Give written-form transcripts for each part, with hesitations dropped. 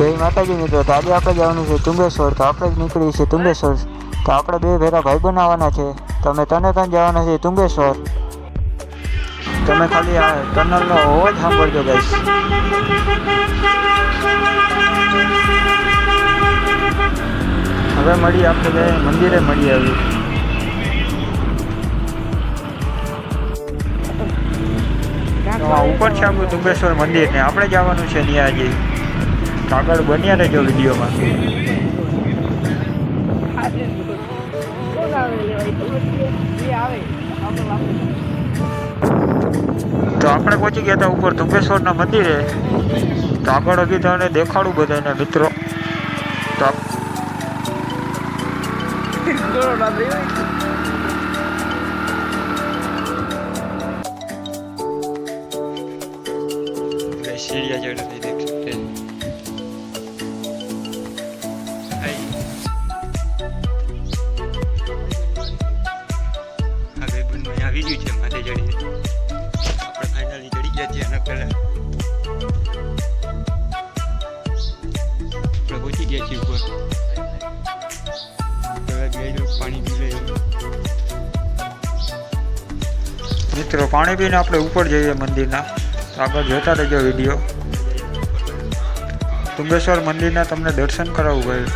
જય માતાજી મિત્રો, તો આજે આપણે જવાનું છે તુંગેશ્વર. તો આપણે જ નીકળીએ છીએ તુંગેશ્વર. તો આપણે બે ભેરા ભાઈ બનાવવાના છે. તમે તને જવાના છે તુંગેશ્વર. તમે ખાલી આ ટનલનો અવાજ સાંભળજો ગાઈસ. હવે મળીએ આપણે બે મંદિરે મળીએ. આવી ઉપર છે આપણું તુંગેશ્વર મંદિર ને આપણે જવાનું છે ત્યાં હજી. આગળ બન્યા રહેજો વિડીયોમાં. તો આપણે પહોંચી ગયા હતા ઉપર તુંગેશ્વરના મંદિરે. તો આગળ હજી તમને દેખાડું બધાને મિત્રો. તો सीढ़ियाँ चढ़ रही देख सकते हैं। आगे बन में આવી ગયું છે માથે ચડી. આપણે ફાઇનલી ચડી ગયા છીએ. એના પહેલા આપણે પહોંચી ગયા છીએ ઉપર. પહેલા ગયેલું પાણી પી લઈએ મિત્રો. પાણી પીને આપણે ઉપર જઈએ મંદિરના. આગળ જોતા રહેજો વિડીયો. તુંગેશ્વર મંદિરના તમને દર્શન કરાવું ભાઈ.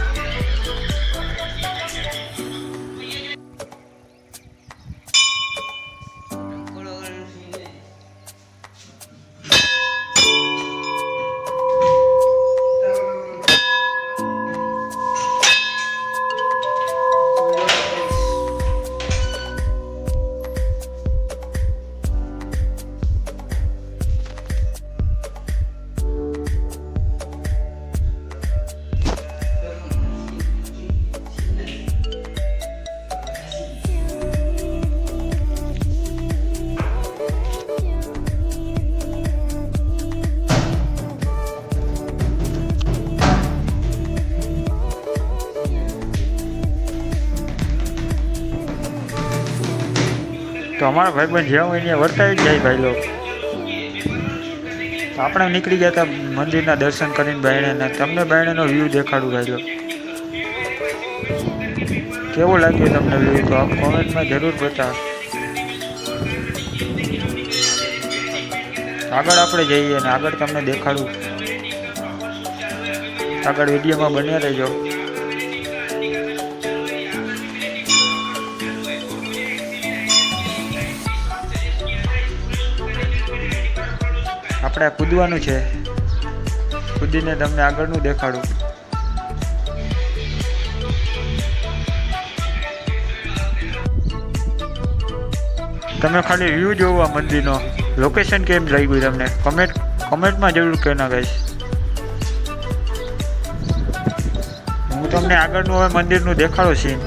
તો અમારા ભાઈબંધ જ્યાં હોય ત્યાં વર્તાઈ જ જાય ભાઈ લોકો. તો આપણે નીકળી ગયા હતા મંદિરના દર્શન કરીને બાયણે. તમને બાયણેનો વ્યૂ દેખાડું ભાઈ લોકો. કેવું લાગ્યું તમને વ્યૂ તો આપ કોમેન્ટમાં જરૂર બતાવો. આગળ આપણે જઈએ અને આગળ તમને દેખાડું. આગળ વિડીયોમાં બન્યા રહેજો. આપણે કૂદવાનું છે. કૂદીને તમને આગળનું દેખાડું. તમે ખાલી વ્યૂ જોવો આ મંદિરનો. લોકેશન કેમ લાગ્યું તમને કમેન્ટમાં જરૂર કહેના ગાઈસ. હું તમને આગળનું હવે મંદિરનું દેખાડો સીન.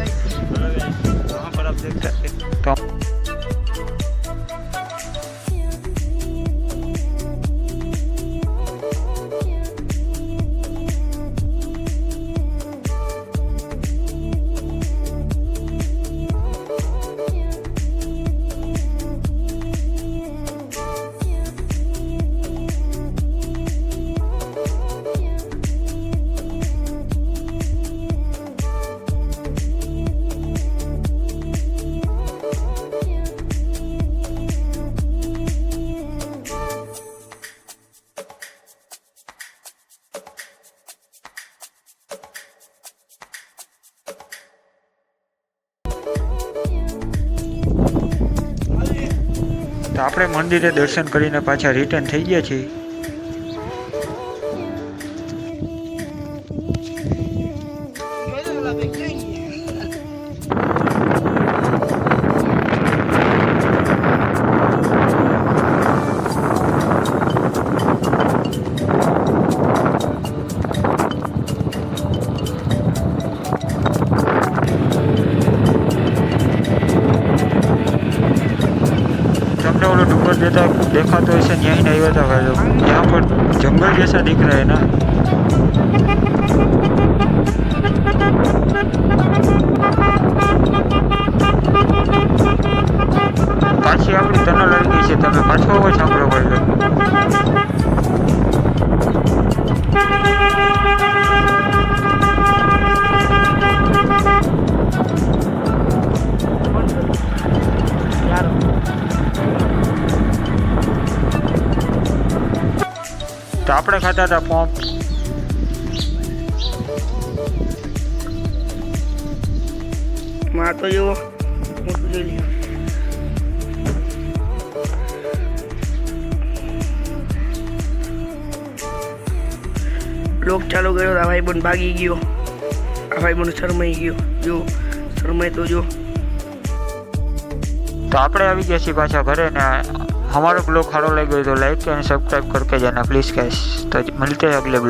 તો આપણે મંદિરે દર્શન કરીને પાછા રિટર્ન થઈ ગયા છીએ. डूंगर जैसा देखा तो ऐसा यहीं नहीं होता भाई लोग. यहाँ पर जंगल जैसा दिख रहा है ना. पाछी अपनी टनल आई गई है. तमे पाछो अवाज सांभळो भाई लोग. તો આપણે ખાતા હતા પંપ. માં તો જો મોટું લઈ લ્યો. લોક ચાલુ કર્યો તો આ ભાઈ બંધ ભાગી ગયો. આ ભાઈ બંધ શરમાઈ ગયો. જો શરમાઈ તો જો. तो આપણે આવી ગયા છીએ પાછા ઘરે ને हमारा ब्लॉग सारो लग गया तो लाइक एंड सब्सक्राइब करके जाना प्लीज़ गाइस. तो मिलते हैं अगले ब्लॉग.